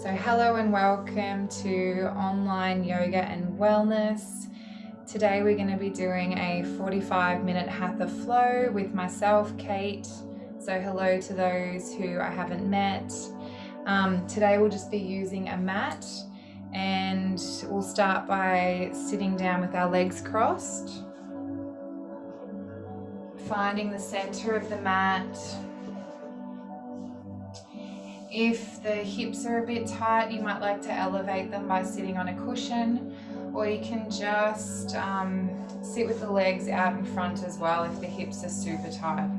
So hello and welcome to Online Yoga and Wellness. Today we're going to be doing a 45-minute Hatha flow with myself, Kate. So hello to those who I haven't met. Today we'll just be using a mat, and we'll start by sitting down with our legs crossed. Finding the center of the mat. If the hips are a bit tight, you might like to elevate them by sitting on a cushion, or you can just sit with the legs out in front as well if the hips are super tight.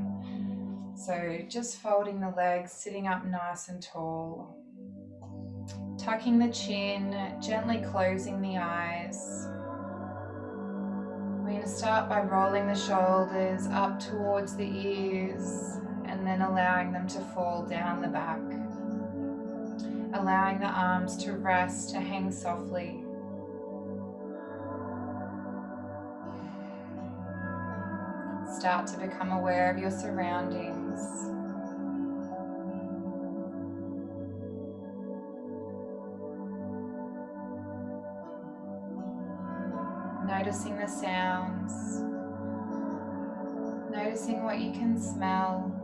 So just folding the legs, sitting up nice and tall, tucking the chin, gently closing the eyes. We're going to start by rolling the shoulders up towards the ears and then allowing them to fall down the back. Allowing the arms to rest, to hang softly. Start to become aware of your surroundings. Noticing the sounds. Noticing what you can smell.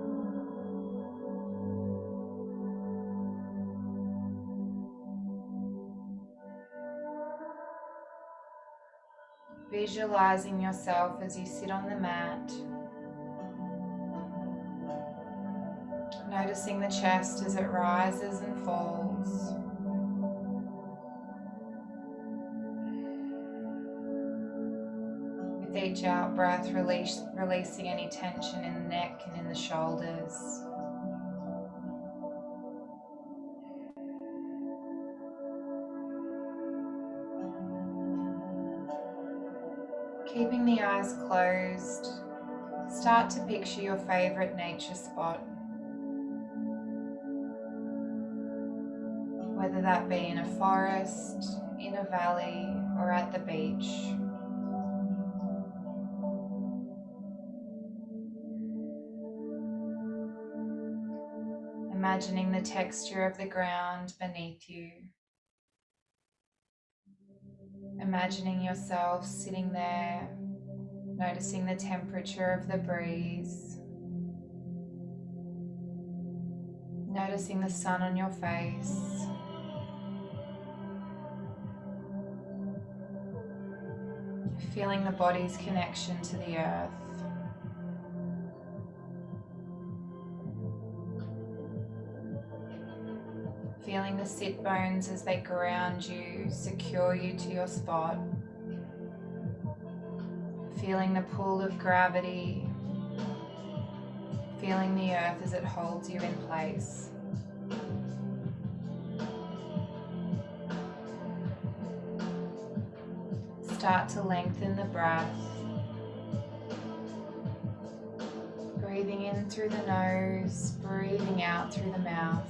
Visualizing yourself as you sit on the mat. Noticing the chest as it rises and falls. With each out breath, releasing any tension in the neck and in the shoulders. Keeping the eyes closed, start to picture your favorite nature spot. Whether that be in a forest, in a valley, or at the beach. Imagining the texture of the ground beneath you. Imagining yourself sitting there, noticing the temperature of the breeze. Noticing the sun on your face. Feeling the body's connection to the earth. Feeling the sit bones as they ground you, secure you to your spot. Feeling the pull of gravity. Feeling the earth as it holds you in place. Start to lengthen the breath. Breathing in through the nose, breathing out through the mouth.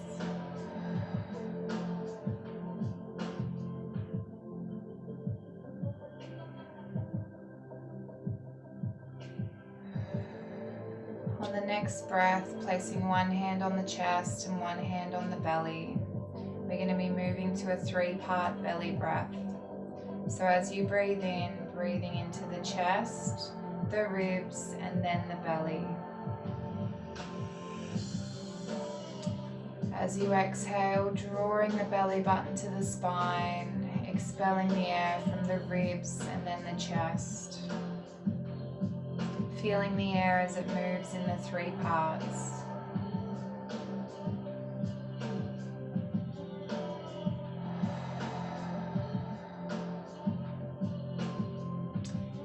On the next breath, placing one hand on the chest and one hand on the belly. We're going to be moving to a 3-part belly breath. So as you breathe in, breathing into the chest, the ribs, and then the belly. As you exhale, drawing the belly button to the spine, expelling the air from the ribs and then the chest. Feeling the air as it moves in the 3 parts.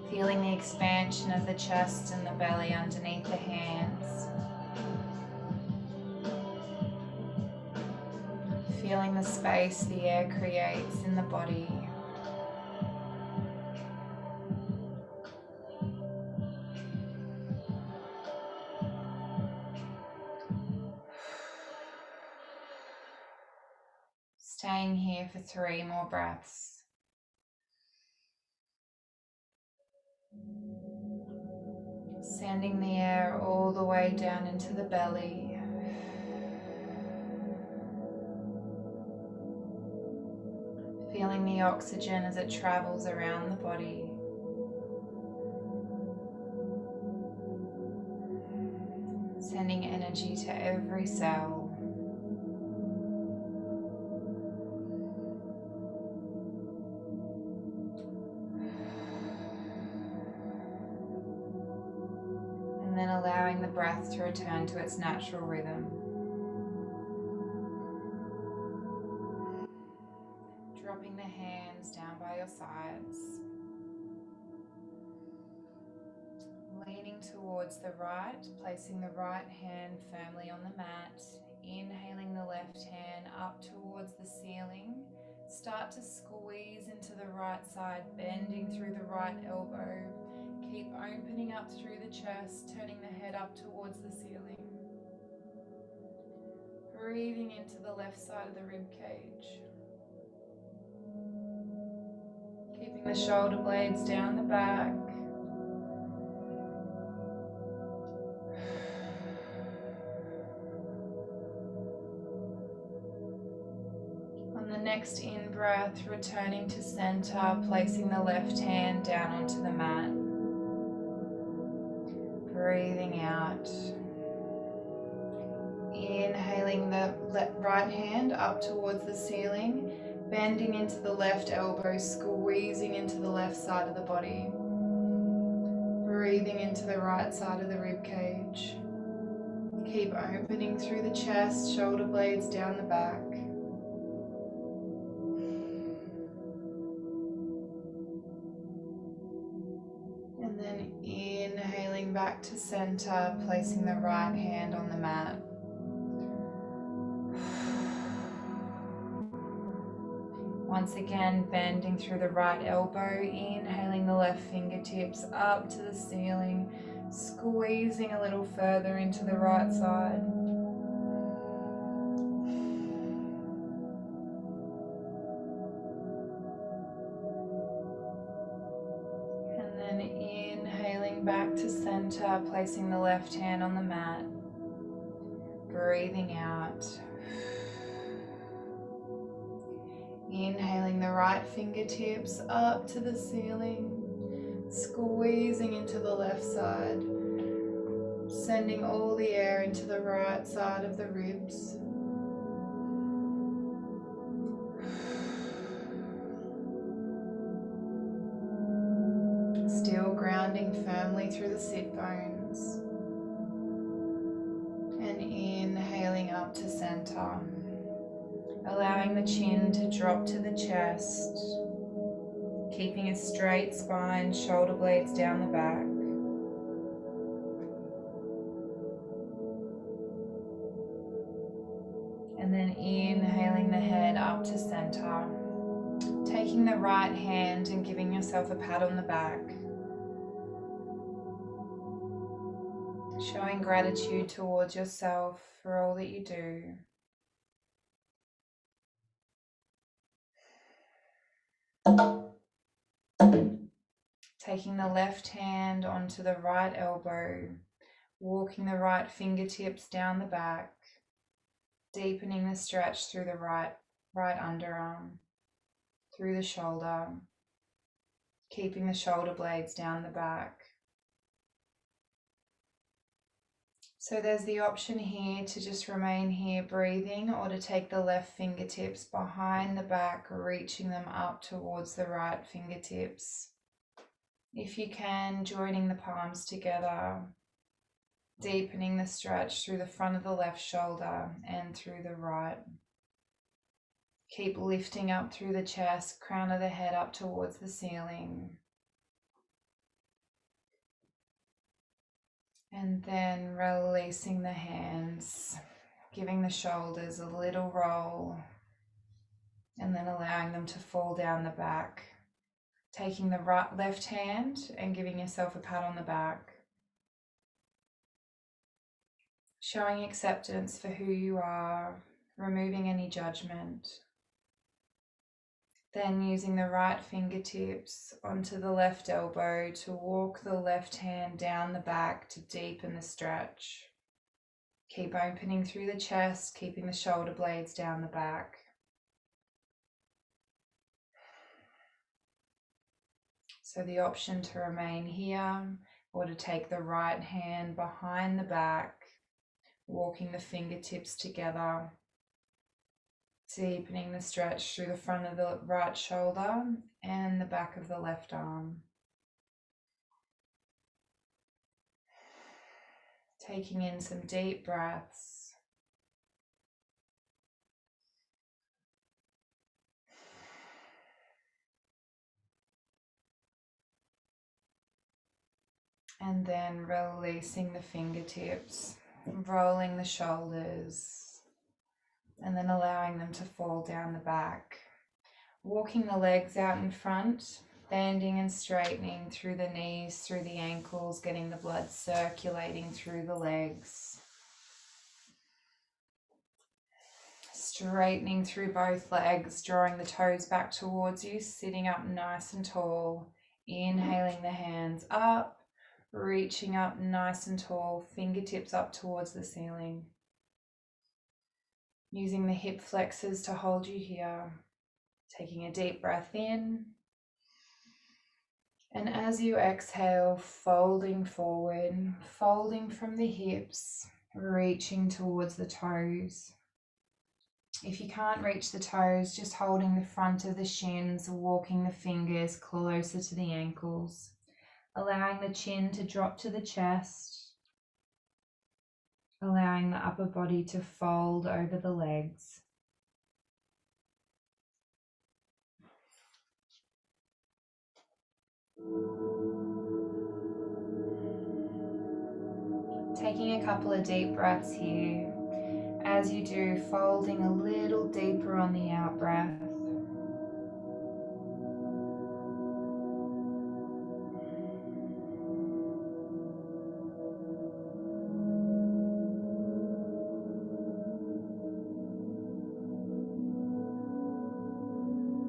Feeling the expansion of the chest and the belly underneath the hands. Feeling the space the air creates in the body. Staying here for 3 more breaths. Sending the air all the way down into the belly. Feeling the oxygen as it travels around the body. Sending energy to every cell. And then allowing the breath to return to its natural rhythm. Dropping the hands down by your sides. Leaning towards the right, placing the right hand firmly on the mat. Inhaling the left hand up towards the ceiling. Start to squeeze into the right side, bending through the right elbow. Keep opening up through the chest, turning the head up towards the ceiling. Breathing into the left side of the rib cage. Keeping the shoulder blades down the back. On the next in-breath, returning to center, placing the left hand down onto the mat. Breathing out. Inhaling the right hand up towards the ceiling, bending into the left elbow, squeezing into the left side of the body. Breathing into the right side of the rib cage. Keep opening through the chest, shoulder blades down the back. And then inhaling back to center, placing the right hand on the mat. Once again, bending through the right elbow, inhaling the left fingertips up to the ceiling, squeezing a little further into the right side. And then inhaling back to center, placing the left hand on the mat, breathing out. Inhaling the right fingertips up to the ceiling, squeezing into the left side, sending all the air into the right side of the ribs. Still grounding firmly through the sit bones. And inhaling up to center. Allowing the chin to drop to the chest. Keeping a straight spine, shoulder blades down the back. And then inhaling the head up to center. Taking the right hand and giving yourself a pat on the back. Showing gratitude towards yourself for all that you do. Taking the left hand onto the right elbow, walking the right fingertips down the back, deepening the stretch through the right underarm, through the shoulder, keeping the shoulder blades down the back. So there's the option here to just remain here breathing, or to take the left fingertips behind the back, reaching them up towards the right fingertips. If you can, joining the palms together, deepening the stretch through the front of the left shoulder and through the right. Keep lifting up through the chest, crown of the head up towards the ceiling. And then releasing the hands, giving the shoulders a little roll, and then allowing them to fall down the back. Taking the left hand and giving yourself a pat on the back. Showing acceptance for who you are, removing any judgment. Then using the right fingertips onto the left elbow to walk the left hand down the back to deepen the stretch. Keep opening through the chest, keeping the shoulder blades down the back. So the option to remain here or to take the right hand behind the back, walking the fingertips together, deepening the stretch through the front of the right shoulder and the back of the left arm. Taking in some deep breaths. And then releasing the fingertips, rolling the shoulders, and then allowing them to fall down the back. Walking the legs out in front, bending and straightening through the knees, through the ankles, getting the blood circulating through the legs. Straightening through both legs, drawing the toes back towards you, sitting up nice and tall. Inhaling the hands up, reaching up nice and tall, fingertips up towards the ceiling. Using the hip flexors to hold you here. Taking a deep breath in. And as you exhale, folding forward, folding from the hips, reaching towards the toes. If you can't reach the toes, just holding the front of the shins, walking the fingers closer to the ankles, allowing the chin to drop to the chest, allowing the upper body to fold over the legs. Taking a couple of deep breaths here. As you do, folding a little deeper on the out breath.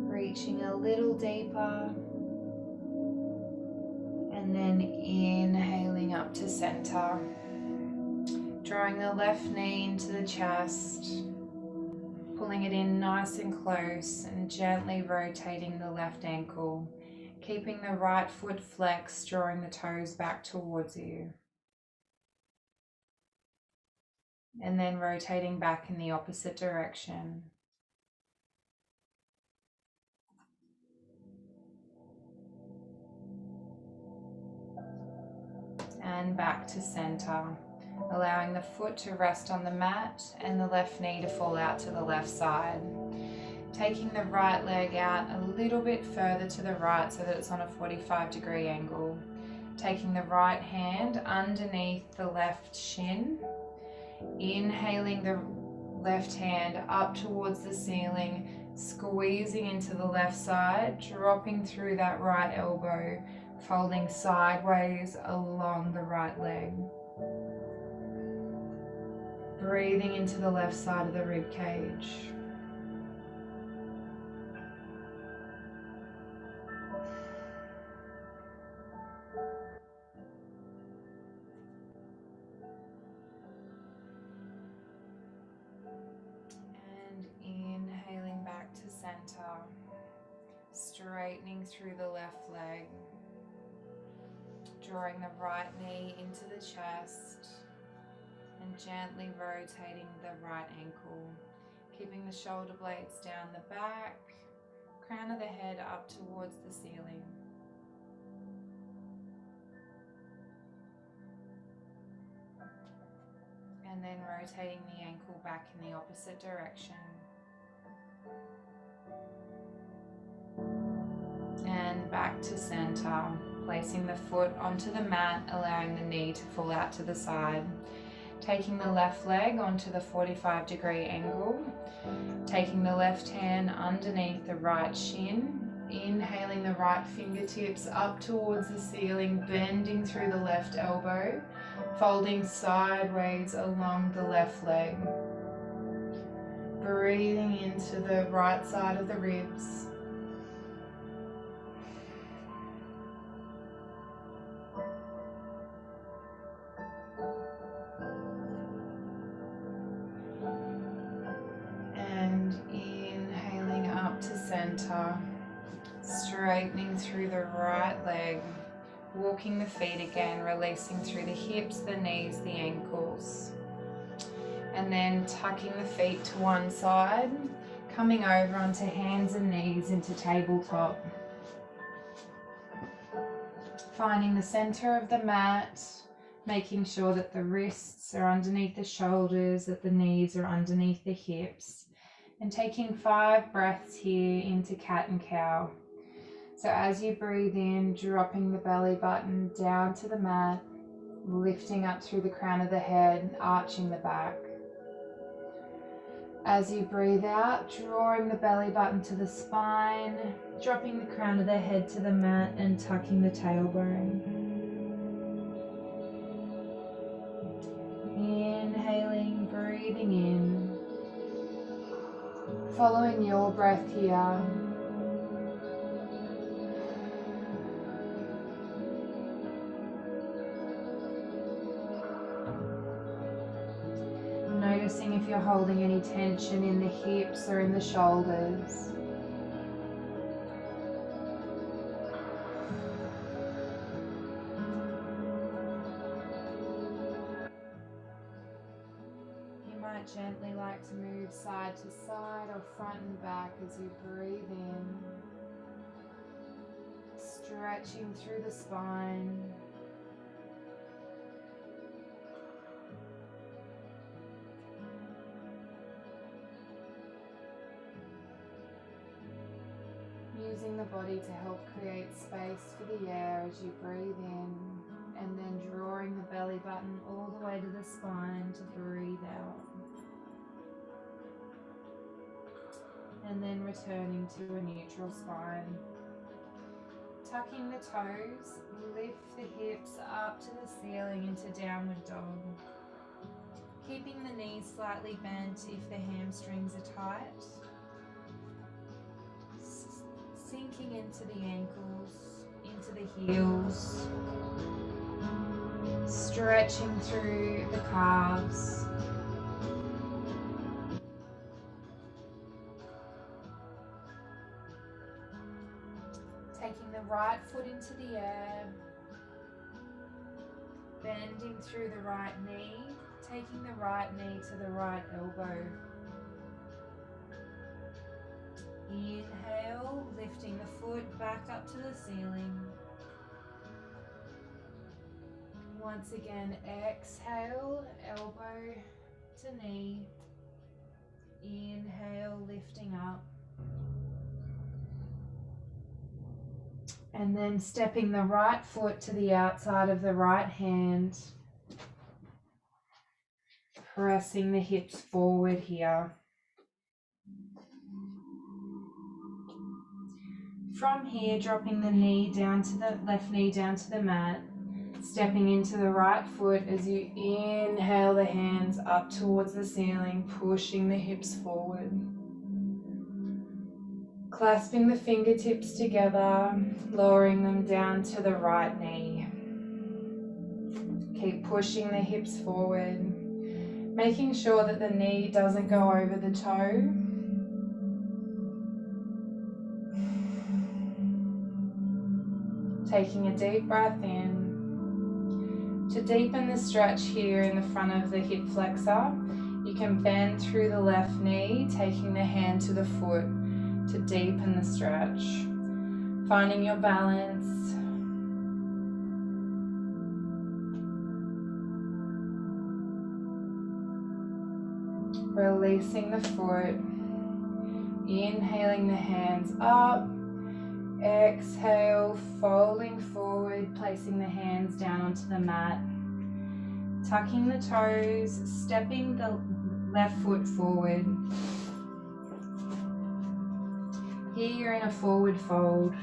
Reaching a little deeper. And then inhaling up to center. Drawing the left knee into the chest. Pulling it in nice and close and gently rotating the left ankle. Keeping the right foot flexed, drawing the toes back towards you. And then rotating back in the opposite direction. And back to center. Allowing the foot to rest on the mat and the left knee to fall out to the left side. Taking the right leg out a little bit further to the right so that it's on a 45-degree angle. Taking the right hand underneath the left shin. Inhaling the left hand up towards the ceiling, squeezing into the left side, dropping through that right elbow, folding sideways along the right leg. Breathing into the left side of the rib cage. And inhaling back to center. Straightening through the left leg. Drawing the right knee into the chest. And gently rotating the right ankle. Keeping the shoulder blades down the back. Crown of the head up towards the ceiling. And then rotating the ankle back in the opposite direction. And back to center. Placing the foot onto the mat, allowing the knee to fall out to the side. Taking the left leg onto the 45-degree angle. Taking the left hand underneath the right shin. Inhaling the right fingertips up towards the ceiling, bending through the left elbow. Folding sideways along the left leg. Breathing into the right side of the ribs. And inhaling up to center. Straightening through the right leg, walking the feet again, releasing through the hips, the knees, the ankles. And then tucking the feet to one side, coming over onto hands and knees into tabletop. Finding the center of the mat, making sure that the wrists are underneath the shoulders, that the knees are underneath the hips, and taking 5 breaths here into cat and cow. So as you breathe in, dropping the belly button down to the mat, lifting up through the crown of the head, arching the back. As you breathe out, drawing the belly button to the spine, dropping the crown of the head to the mat and tucking the tailbone. Inhaling, breathing in, following your breath here. Noticing if you're holding any tension in the hips or in the shoulders. You might gently like to move side to side or front and back as you breathe in, stretching through the spine. Using the body to help create space for the air as you breathe in, and then drawing the belly button all the way to the spine to breathe out. And then returning to a neutral spine. Tucking the toes, lift the hips up to the ceiling into downward dog. Keeping the knees slightly bent if the hamstrings are tight. Sinking into the ankles, into the heels. Stretching through the calves. Taking the right foot into the air. Bending through the right knee. Taking the right knee to the right elbow. Inhale, lifting the foot back up to the ceiling. Once again, exhale, elbow to knee. Inhale, lifting up. And then stepping the right foot to the outside of the right hand. Pressing the hips forward here. From here, dropping the knee down to the left knee down to the mat. Stepping into the right foot as you inhale the hands up towards the ceiling, pushing the hips forward. Clasping the fingertips together, lowering them down to the right knee. Keep pushing the hips forward, making sure that the knee doesn't go over the toe. Taking a deep breath in. To deepen the stretch here in the front of the hip flexor, you can bend through the left knee, taking the hand to the foot to deepen the stretch. Finding your balance. Releasing the foot. Inhaling the hands up. Exhale, folding forward, placing the hands down onto the mat. Tucking the toes, stepping the left foot forward. Here you're in a forward fold.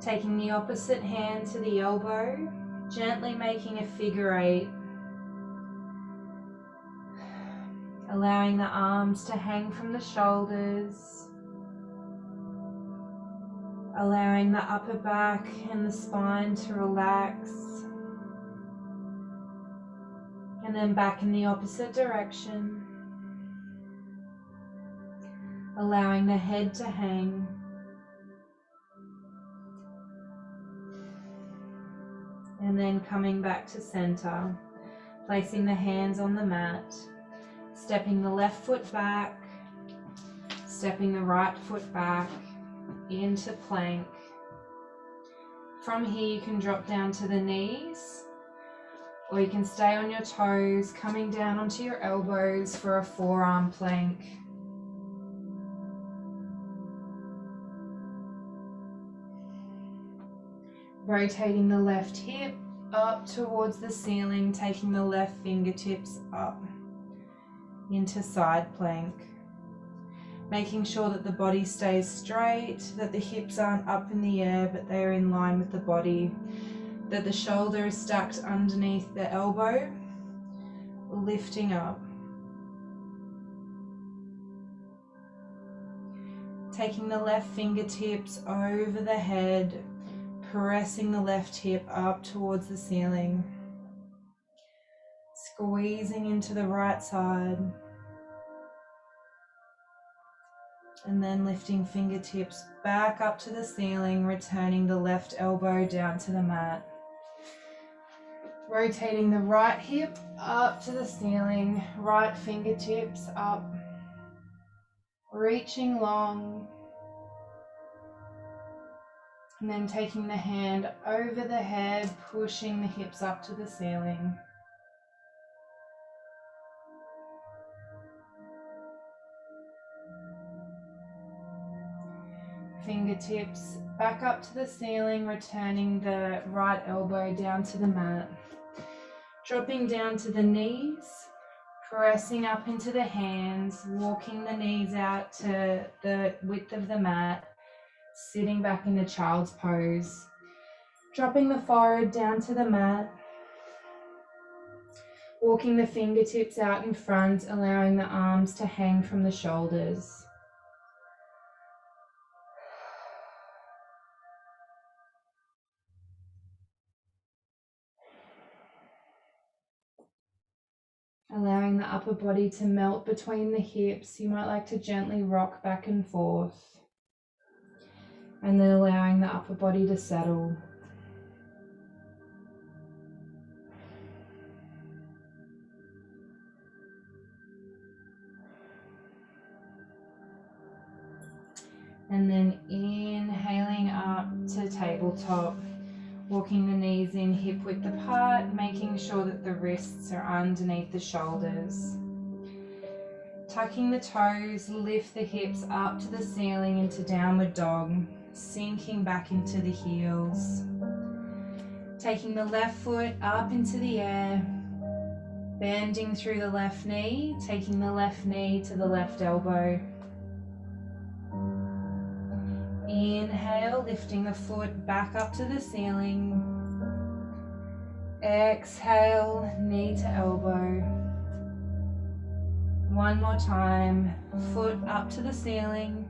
Taking the opposite hand to the elbow, gently making a figure 8. Allowing the arms to hang from the shoulders. Allowing the upper back and the spine to relax. And then back in the opposite direction. Allowing the head to hang. And then coming back to center, placing the hands on the mat, stepping the left foot back, stepping the right foot back into plank. From here you can drop down to the knees, or you can stay on your toes, coming down onto your elbows for a forearm plank. Rotating the left hip up towards the ceiling, taking the left fingertips up into side plank. Making sure that the body stays straight, that the hips aren't up in the air but they're in line with the body, that the shoulder is stacked underneath the elbow, lifting up. Taking the left fingertips over the head, pressing the left hip up towards the ceiling, squeezing into the right side, and then lifting fingertips back up to the ceiling, returning the left elbow down to the mat. Rotating the right hip up to the ceiling, right fingertips up, reaching long, and then taking the hand over the head, pushing the hips up to the ceiling. Fingertips back up to the ceiling, returning the right elbow down to the mat. Dropping down to the knees, pressing up into the hands, walking the knees out to the width of the mat, sitting back into child's pose. Dropping the forehead down to the mat, walking the fingertips out in front, allowing the arms to hang from the shoulders. Allowing the upper body to melt between the hips. You might like to gently rock back and forth. And then allowing the upper body to settle. And then inhaling up to tabletop. Walking the knees in hip width apart, making sure that the wrists are underneath the shoulders. Tucking the toes, lift the hips up to the ceiling into downward dog, sinking back into the heels. Taking the left foot up into the air, bending through the left knee, taking the left knee to the left elbow. Inhale, lifting the foot back up to the ceiling. Exhale, knee to elbow. One more time, foot up to the ceiling.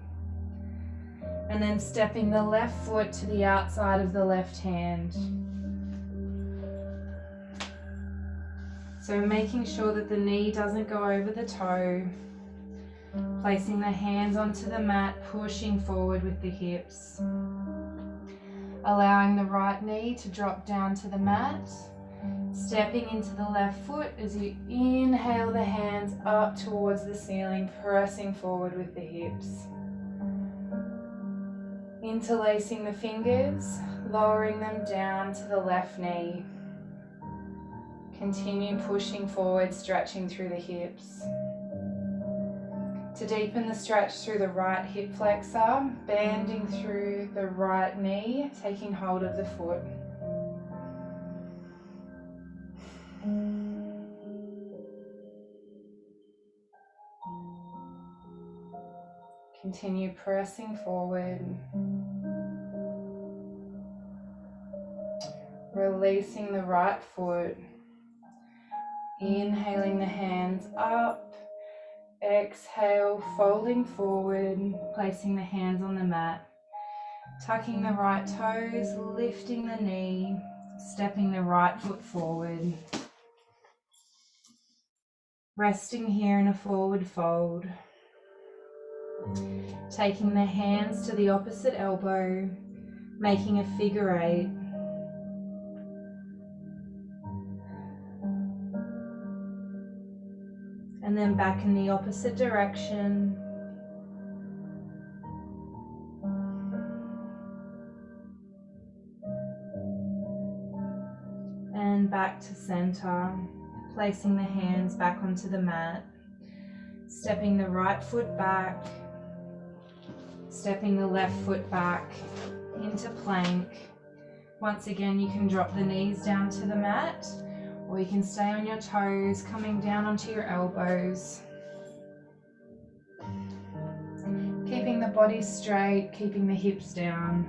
And then stepping the left foot to the outside of the left hand. So making sure that the knee doesn't go over the toe. Placing the hands onto the mat, pushing forward with the hips. Allowing the right knee to drop down to the mat. Stepping into the left foot as you inhale the hands up towards the ceiling, pressing forward with the hips. Interlacing the fingers, lowering them down to the left knee. Continue pushing forward, stretching through the hips. To deepen the stretch through the right hip flexor, bending through the right knee, taking hold of the foot. Continue pressing forward. Releasing the right foot. Inhaling the hands up. Exhale, folding forward, placing the hands on the mat. Tucking the right toes, lifting the knee, stepping the right foot forward. Resting here in a forward fold. Taking the hands to the opposite elbow, making a figure eight. then back in the opposite direction. And back to center, placing the hands back onto the mat, stepping the right foot back, stepping the left foot back into plank. Once again, you can drop the knees down to the mat, or you can stay on your toes, coming down onto your elbows. Keeping the body straight, keeping the hips down.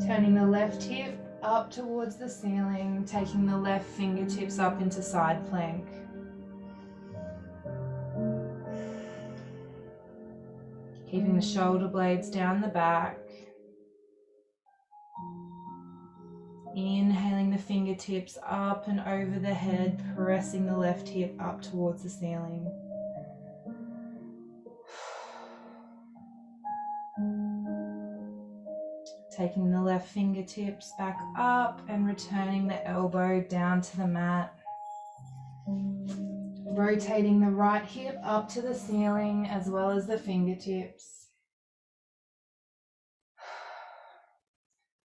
Turning the left hip up towards the ceiling, taking the left fingertips up into side plank. Keeping the shoulder blades down the back. Inhaling the fingertips up and over the head, pressing the left hip up towards the ceiling. Taking the left fingertips back up and returning the elbow down to the mat. Rotating the right hip up to the ceiling as well as the fingertips.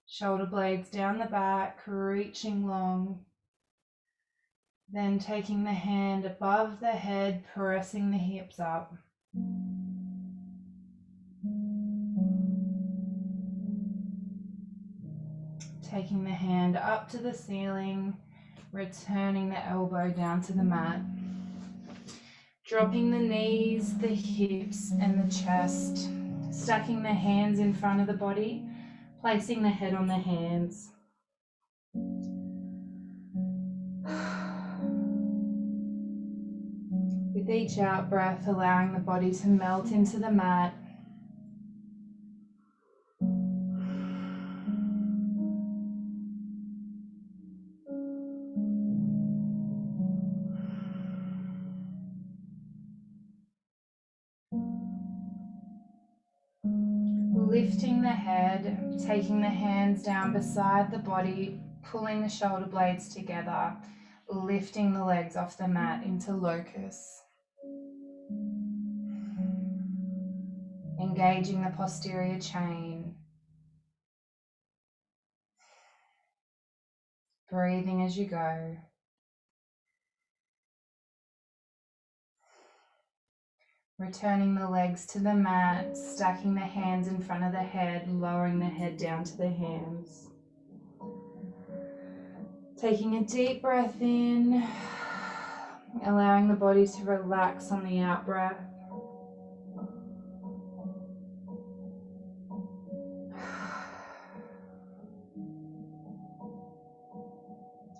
Shoulder blades down the back, reaching long. Then taking the hand above the head, pressing the hips up. Taking the hand up to the ceiling, returning the elbow down to the mat. Dropping the knees, the hips and the chest. Stacking the hands in front of the body, placing the head on the hands. With each out breath, allowing the body to melt into the mat. Lifting the head, taking the hands down beside the body, pulling the shoulder blades together, lifting the legs off the mat into locust. Engaging the posterior chain. Breathing as you go. Returning the legs to the mat, stacking the hands in front of the head, lowering the head down to the hands. Taking a deep breath in, allowing the body to relax on the out breath.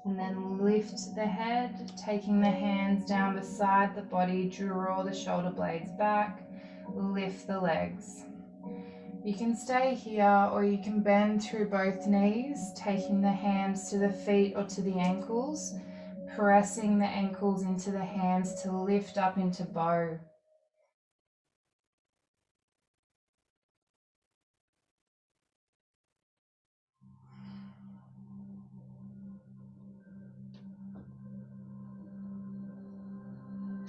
And then lift the head, taking the hands down beside the body, draw the shoulder blades back, lift the legs. You can stay here or you can bend through both knees, taking the hands to the feet or to the ankles, pressing the ankles into the hands to lift up into bow.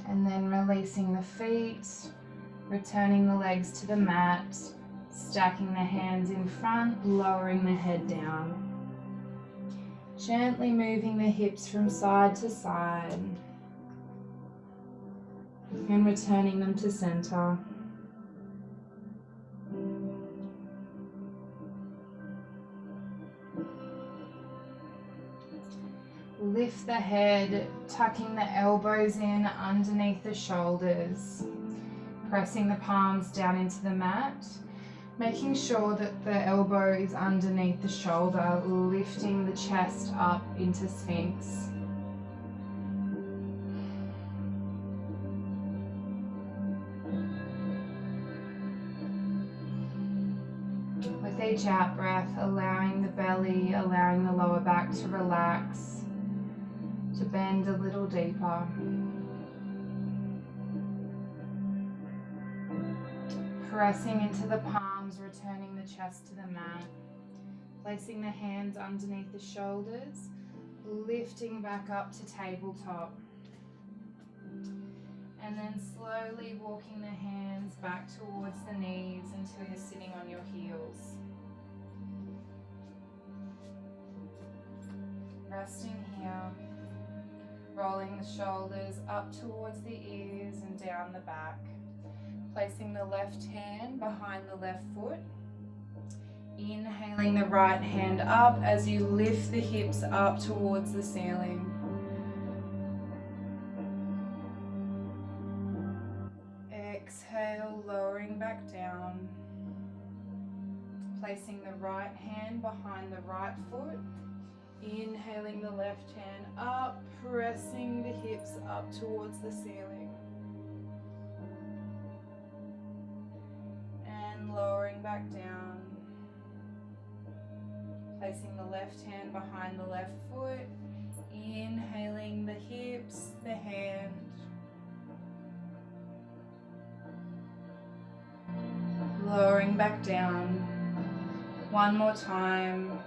And then releasing the feet, returning the legs to the mat, stacking the hands in front, lowering the head down. Gently moving the hips from side to side and returning them to center. Lift the head, tucking the elbows in underneath the shoulders, pressing the palms down into the mat, making sure that the elbow is underneath the shoulder, lifting the chest up into Sphinx. With each out breath, allowing the belly, allowing the lower back to relax, to bend a little deeper. Pressing into the palms, returning the chest to the mat. Placing the hands underneath the shoulders, lifting back up to tabletop. And then slowly walking the hands back towards the knees until you're sitting on your heels. Resting here, rolling the shoulders up towards the ears and down the back. Placing the left hand behind the left foot. Inhaling the right hand up as you lift the hips up towards the ceiling. Exhale, lowering back down. Placing the right hand behind the right foot. Inhaling the left hand up, pressing the hips up towards the ceiling. And lowering back down. Placing the left hand behind the left foot. Inhaling the hips, the hand. Lowering back down. One more time.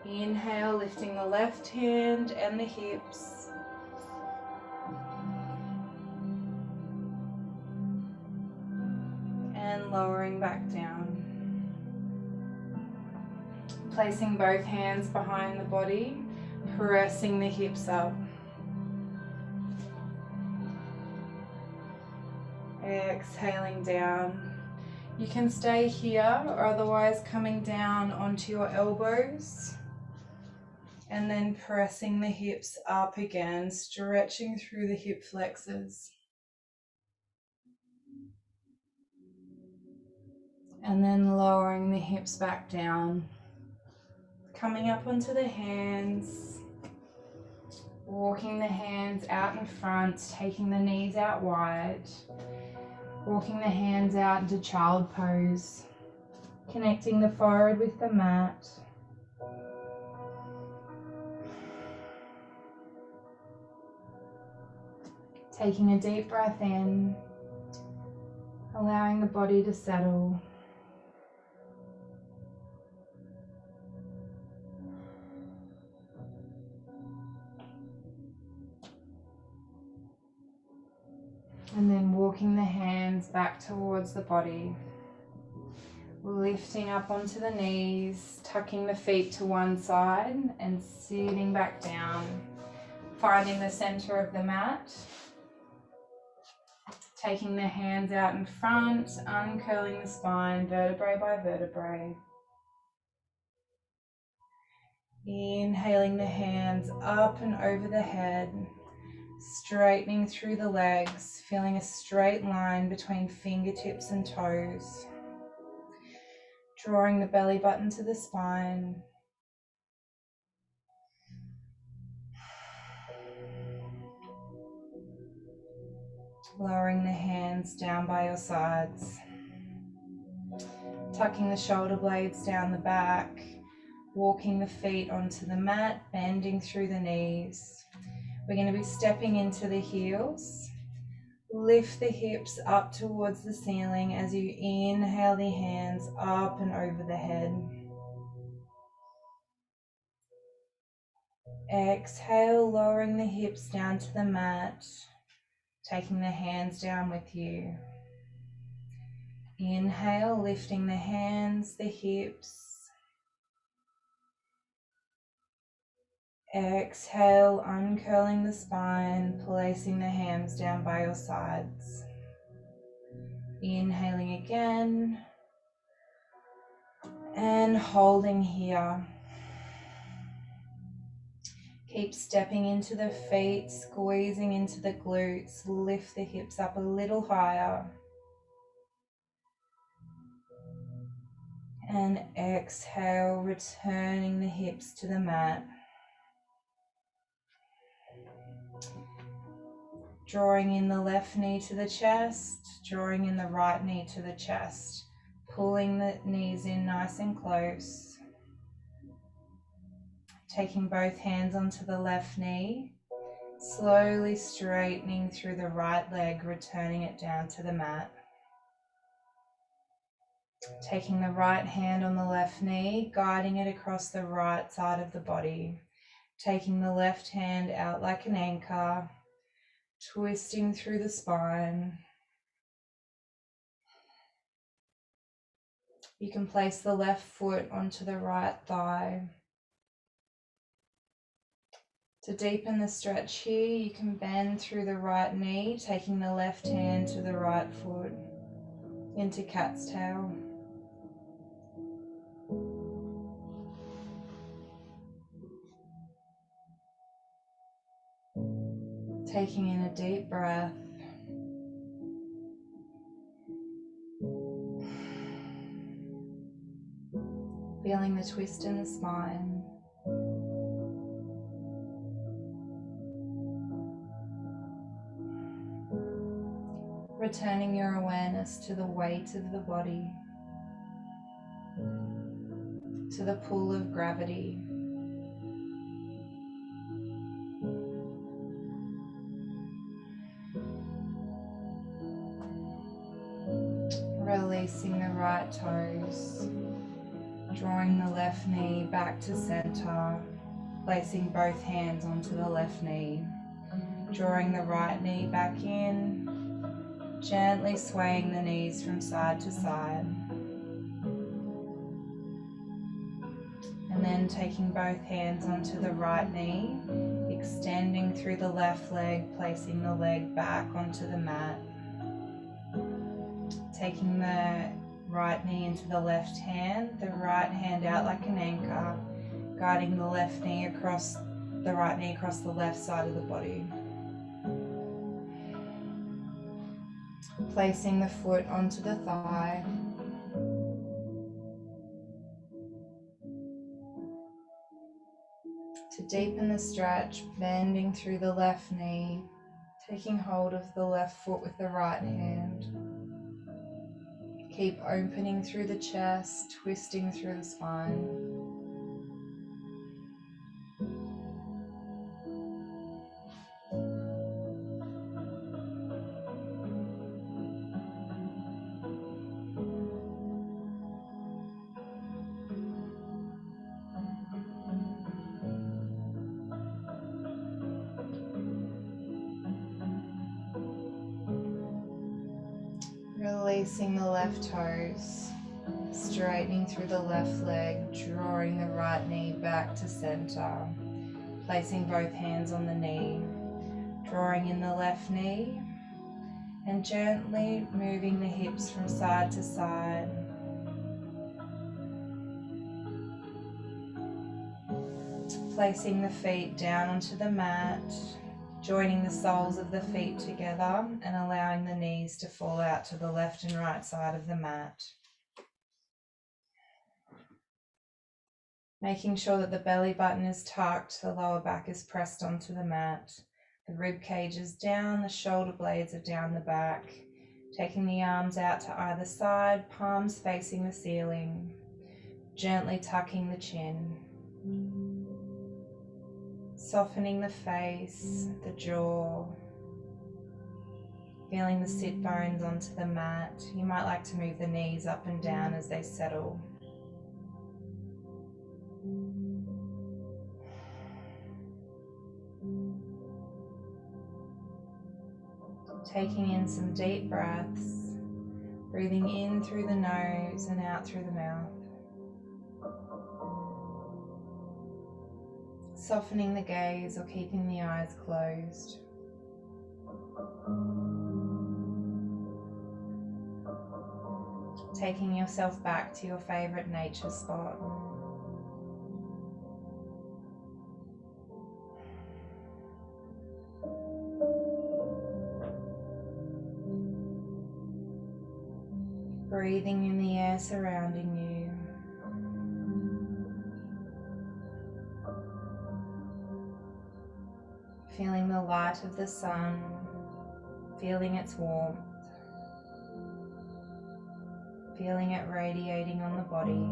Inhale, lifting the left hand and the hips. And lowering back down. Placing both hands behind the body, pressing the hips up. Exhaling down. You can stay here or otherwise coming down onto your elbows. And then pressing the hips up again, stretching through the hip flexors. And then lowering the hips back down. Coming up onto the hands. Walking the hands out in front, taking the knees out wide. Walking the hands out into child pose. Connecting the forehead with the mat. Taking a deep breath in, allowing the body to settle. And then walking the hands back towards the body. Lifting up onto the knees, tucking the feet to one side and sitting back down. Finding the center of the mat. Taking the hands out in front, uncurling the spine, vertebrae by vertebrae. Inhaling the hands up and over the head, straightening through the legs, feeling a straight line between fingertips and toes. Drawing the belly button to the spine. Lowering the hands down by your sides. Tucking the shoulder blades down the back. Walking the feet onto the mat, bending through the knees. We're going to be stepping into the heels. Lift the hips up towards the ceiling as you inhale the hands up and over the head. Exhale, lowering the hips down to the mat, taking the hands down with you. Inhale, lifting the hands, the hips. Exhale, uncurling the spine, placing the hands down by your sides. Inhaling again. And holding here. Keep stepping into the feet, squeezing into the glutes. Lift the hips up a little higher. And exhale, returning the hips to the mat. Drawing in the left knee to the chest, drawing in the right knee to the chest. Pulling the knees in nice and close. Taking both hands onto the left knee. Slowly straightening through the right leg, returning it down to the mat. Taking the right hand on the left knee, guiding it across the right side of the body. Taking the left hand out like an anchor, twisting through the spine. You can place the left foot onto the right thigh. To deepen the stretch here, you can bend through the right knee, taking the left hand to the right foot into cat's tail. Taking in a deep breath. Feeling the twist in the spine. Returning your awareness to the weight of the body, to the pull of gravity. Releasing the right toes, drawing the left knee back to center, placing both hands onto the left knee, drawing the right knee back in, gently swaying the knees from side to side. And then taking both hands onto the right knee, extending through the left leg, placing the leg back onto the mat. Taking the right knee into the left hand, the right hand out like an anchor, guiding the left knee across the right knee across the left side of the body. Placing the foot onto the thigh. To deepen the stretch, bending through the left knee, taking hold of the left foot with the right hand. Keep opening through the chest, twisting through the spine. Releasing the left toes, straightening through the left leg, drawing the right knee back to center, placing both hands on the knee, drawing in the left knee, and gently moving the hips from side to side. Placing the feet down onto the mat, joining the soles of the feet together and allowing the knees to fall out to the left and right side of the mat. Making sure that the belly button is tucked, the lower back is pressed onto the mat. The rib cage is down, the shoulder blades are down the back. Taking the arms out to either side, palms facing the ceiling. Gently tucking the chin. Softening the face, the jaw. Feeling the sit bones onto the mat. You might like to move the knees up and down as they settle. Taking in some deep breaths, breathing in through the nose and out through the mouth. Softening the gaze or keeping the eyes closed. Taking yourself back to your favorite nature spot. Breathing in the air surrounding you. Feeling the light of the sun, feeling its warmth, feeling it radiating on the body.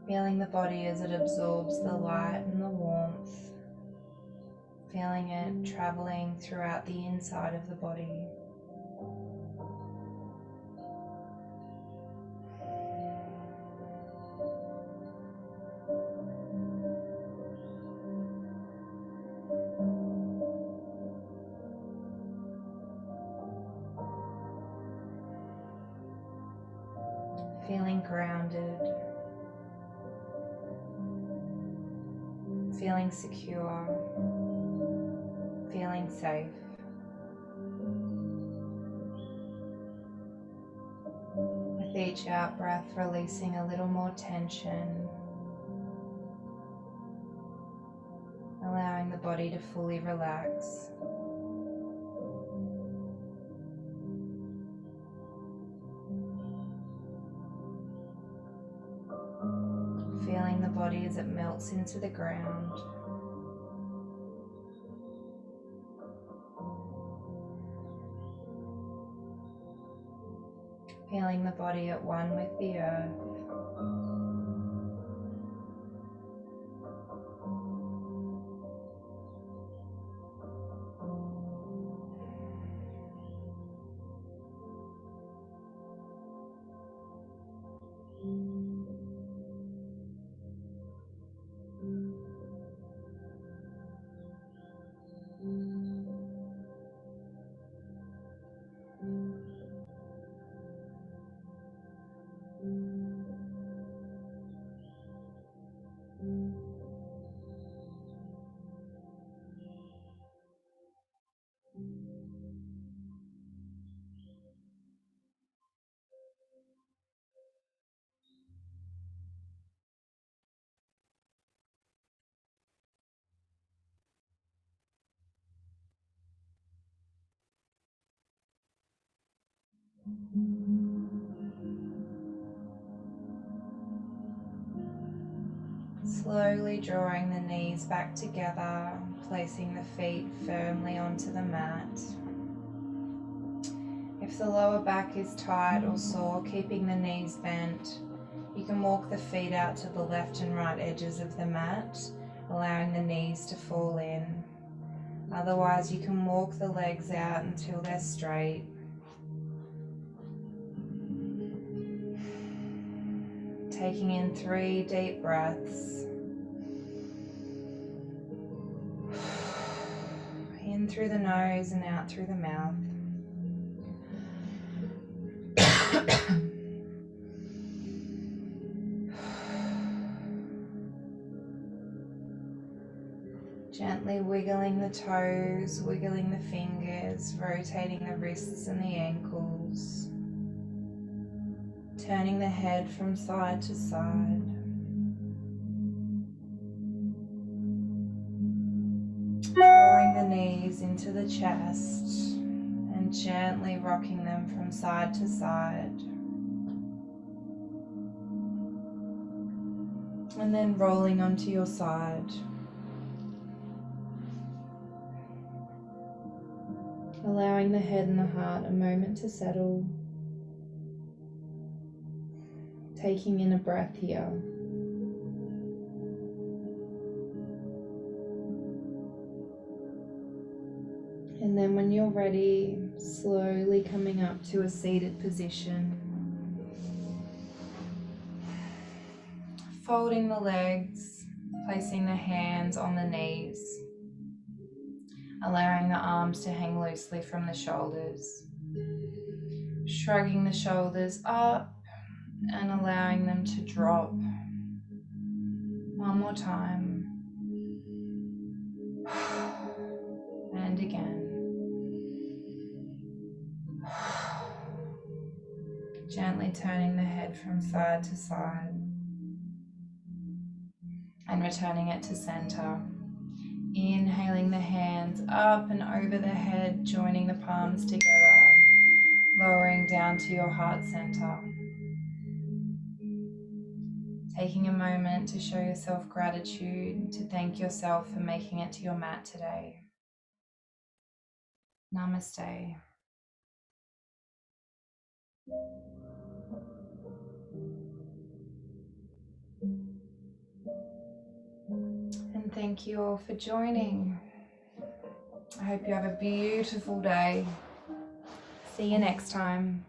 Feeling the body as it absorbs the light and the warmth. feeling it traveling throughout the inside of the body. Feeling grounded, feeling secure, feeling safe. With each out breath, releasing a little more tension, allowing the body to fully relax. Feeling the body as it melts into the ground. Feeling the body at one with the earth. Slowly drawing the knees back together, placing the feet firmly onto the mat. If the lower back is tight or sore, keeping the knees bent, you can walk the feet out to the left and right edges of the mat, allowing the knees to fall in. Otherwise, you can walk the legs out until they're straight. Taking in 3 deep breaths. In through the nose and out through the mouth. Gently wiggling the toes, wiggling the fingers, rotating the wrists and the ankles. Turning the head from side to side. Drawing the knees into the chest and gently rocking them from side to side. And then rolling onto your side. Allowing the head and the heart a moment to settle. Taking in a breath here. And then when you're ready, slowly coming up to a seated position. Folding the legs, placing the hands on the knees. Allowing the arms to hang loosely from the shoulders. Shrugging the shoulders up and allowing them to drop. One more time. And again. Gently turning the head from side to side and returning it to center. Inhaling the hands up and over the head, joining the palms together, lowering down to your heart center. Taking a moment to show yourself gratitude, to thank yourself for making it to your mat today. Namaste. And thank you all for joining. I hope you have a beautiful day. See you next time.